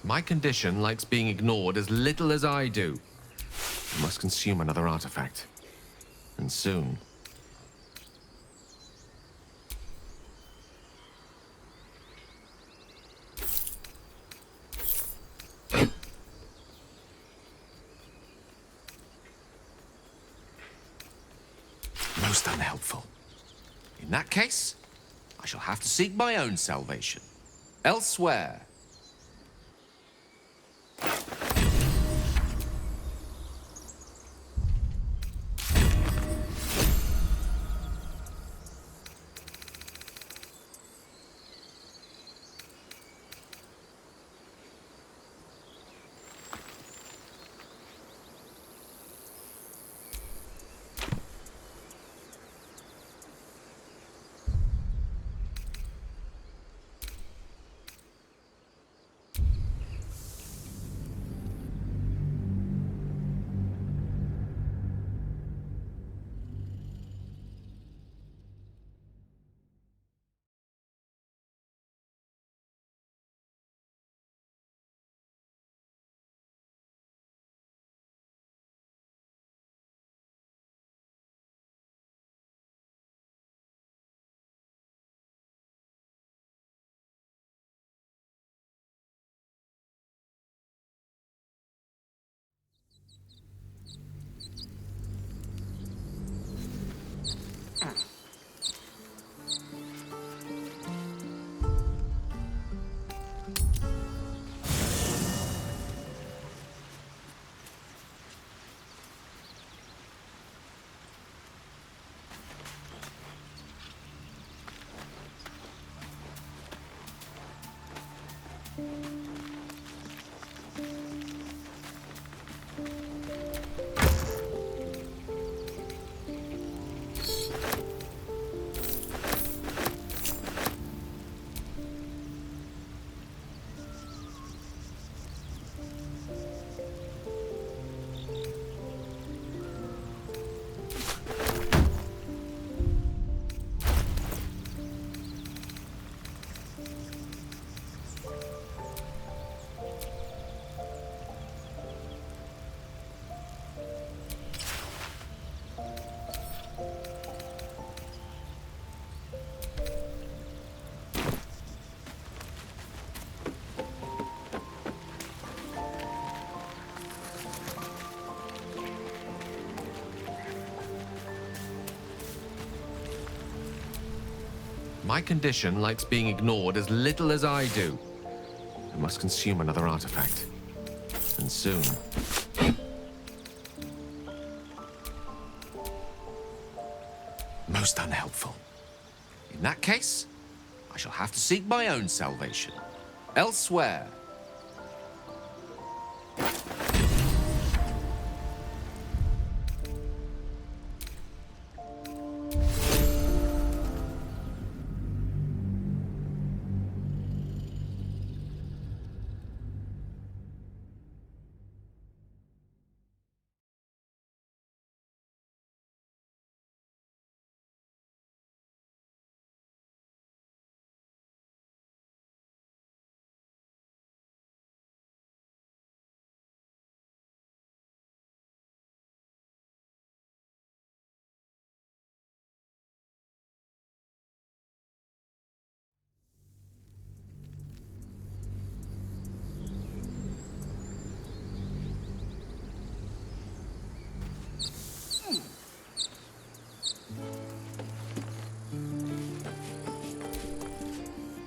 My condition likes being ignored as little as I do. I must consume another artifact. And soon. Most unhelpful. In that case, I shall have to seek my own salvation. Elsewhere. My condition likes being ignored as little as I do. I must consume another artifact. And soon. Most unhelpful. In that case, I shall have to seek my own salvation. Elsewhere.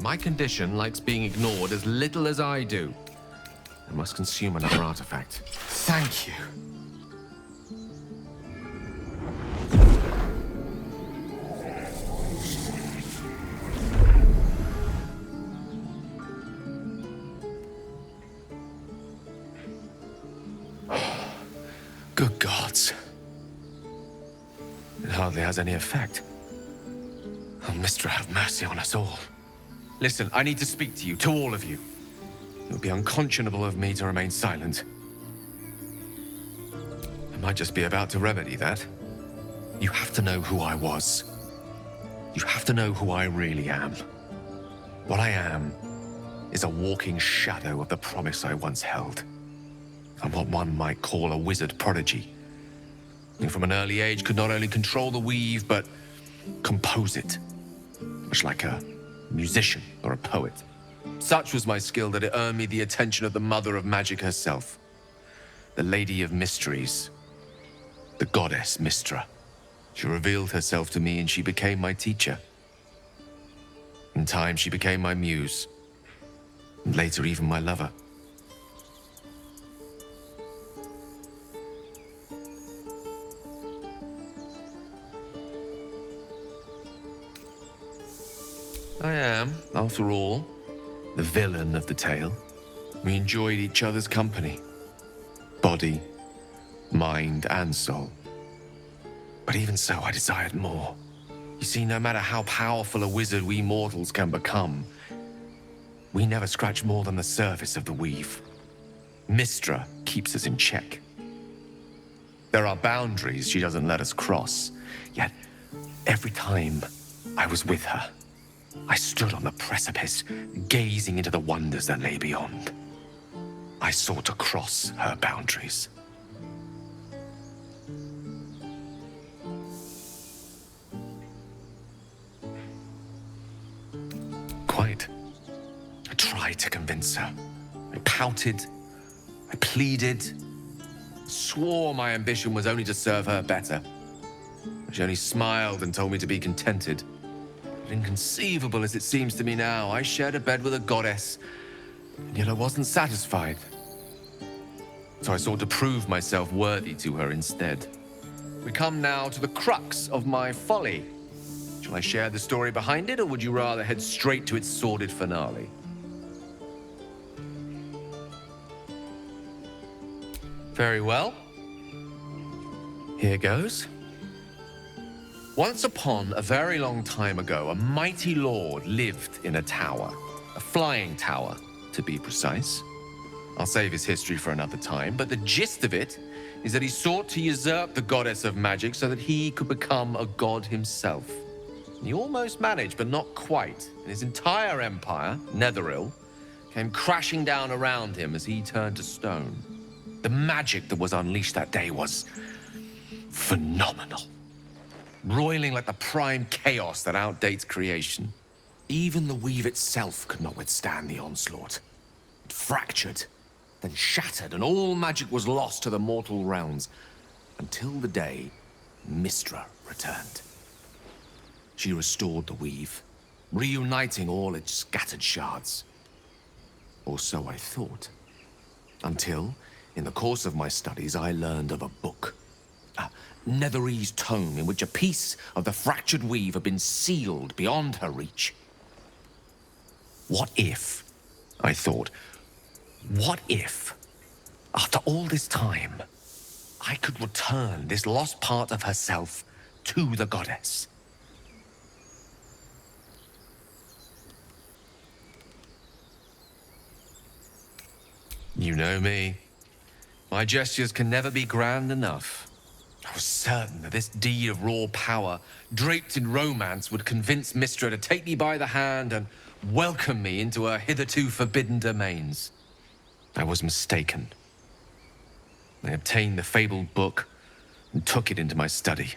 My condition likes being ignored as little as I do. I must consume another artifact. Thank you. Good gods. It hardly has any effect. Oh, Mistra, have mercy on us all. Listen, I need to speak to you, to all of you. It would be unconscionable of me to remain silent. I might just be about to remedy that. You have to know who I was. You have to know who I really am. What I am is a walking shadow of the promise I once held. I'm what one might call a wizard prodigy. And from an early age could not only control the weave, but compose it, much like a musician or a poet. Such was my skill that it earned me the attention of the mother of magic herself, the Lady of Mysteries, the goddess Mystra. She revealed herself to me and she became my teacher. In time, she became my muse, and later even my lover. I am, after all, the villain of the tale. We enjoyed each other's company. Body, mind, and soul. But even so, I desired more. You see, no matter how powerful a wizard we mortals can become, we never scratch more than the surface of the weave. Mystra keeps us in check. There are boundaries she doesn't let us cross, yet every time I was with her, I stood on the precipice, gazing into the wonders that lay beyond. I sought to cross her boundaries. Quite. I tried to convince her. I pouted. I pleaded. Swore my ambition was only to serve her better. She only smiled and told me to be contented. But inconceivable as it seems to me now, I shared a bed with a goddess, and yet I wasn't satisfied. So I sought to prove myself worthy to her instead. We come now to the crux of my folly. Shall I share the story behind it, or would you rather head straight to its sordid finale? Very well. Here goes. Once upon a very long time ago, a mighty lord lived in a tower. A flying tower, to be precise. I'll save his history for another time, but the gist of it is that he sought to usurp the goddess of magic so that he could become a god himself. He almost managed, but not quite, and his entire empire, Netheril, came crashing down around him as he turned to stone. The magic that was unleashed that day was phenomenal. Roiling like the prime chaos that outdates creation. Even the weave itself could not withstand the onslaught. It fractured, then shattered, and all magic was lost to the mortal realms, until the day Mystra returned. She restored the weave, reuniting all its scattered shards. Or so I thought. Until, in the course of my studies, I learned of a book. A Netherese tome in which a piece of the fractured weave had been sealed beyond her reach. What if, I thought, what if, after all this time, I could return this lost part of herself to the goddess? You know me. My gestures can never be grand enough. I was certain that this deed of raw power, draped in romance, would convince Mystra to take me by the hand and welcome me into her hitherto forbidden domains. I was mistaken. I obtained the fabled book and took it into my study.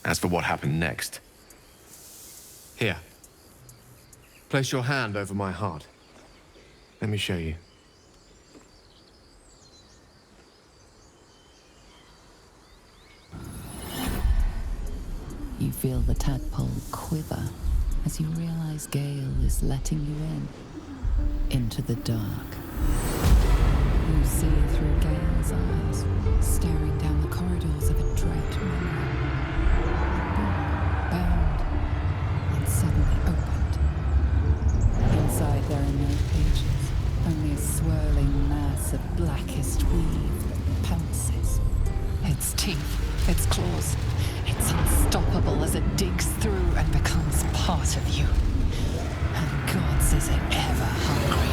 As for what happened next... Here. Place your hand over my heart. Let me show you. You feel the tadpole quiver as you realize Gale is letting you into the dark. You see through Gale's eyes, staring down the corridors of a dread memory. Bound and suddenly opened. Inside there are no pages, only a swirling mass of blackest weave that pounces. Its teeth, its claws, it's unstoppable as it digs through and becomes part of you. And gods, is it ever hungry.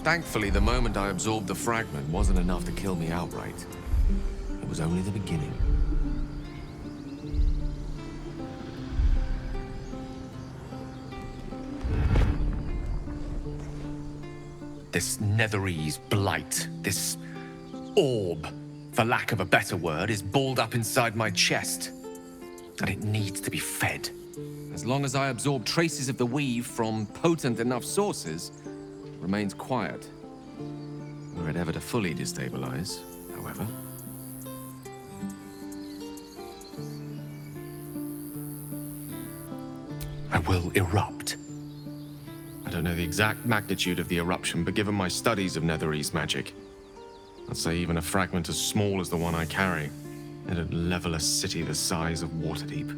Thankfully, the moment I absorbed the fragment wasn't enough to kill me outright. It was only the beginning. This Netherese blight, this orb, for lack of a better word, is balled up inside my chest. And it needs to be fed. As long as I absorb traces of the weave from potent enough sources, it remains quiet. Were it ever to fully destabilize, however. I will erupt. I don't know the exact magnitude of the eruption, but given my studies of Netherese magic, I'd say even a fragment as small as the one I carry, it'd level a city the size of Waterdeep.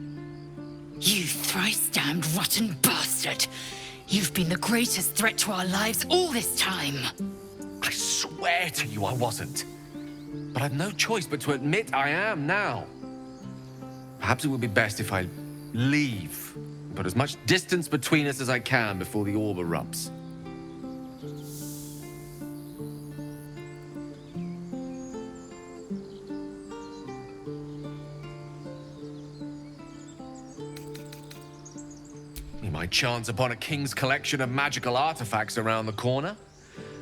You thrice-damned rotten bastard! You've been the greatest threat to our lives all this time! I swear to you I wasn't. But I've no choice but to admit I am now. Perhaps it would be best if I leave, and put as much distance between us as I can before the orb erupts. We might chance upon a king's collection of magical artifacts around the corner.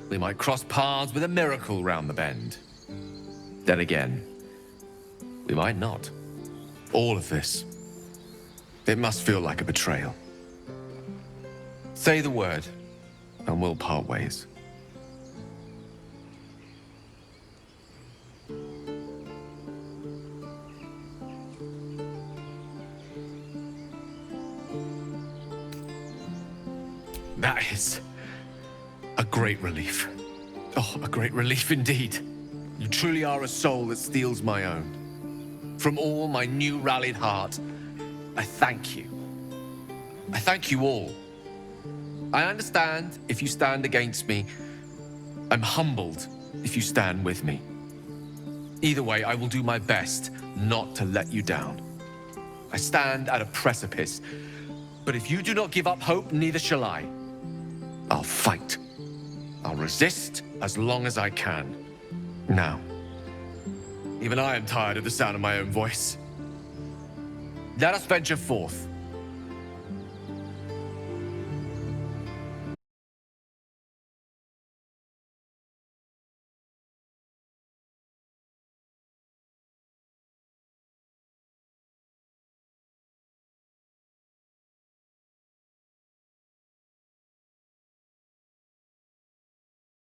We might cross paths with a miracle round the bend. Then again, we might not. All of this, it must feel like a betrayal. Say the word, and we'll part ways. That is a great relief. Oh, a great relief indeed. You truly are a soul that steals my own. From all my new rallied heart, I thank you. I thank you all. I understand if you stand against me. I'm humbled if you stand with me. Either way, I will do my best not to let you down. I stand at a precipice, but if you do not give up hope, neither shall I. I'll fight. I'll resist as long as I can. Now, even I am tired of the sound of my own voice. Let us venture forth.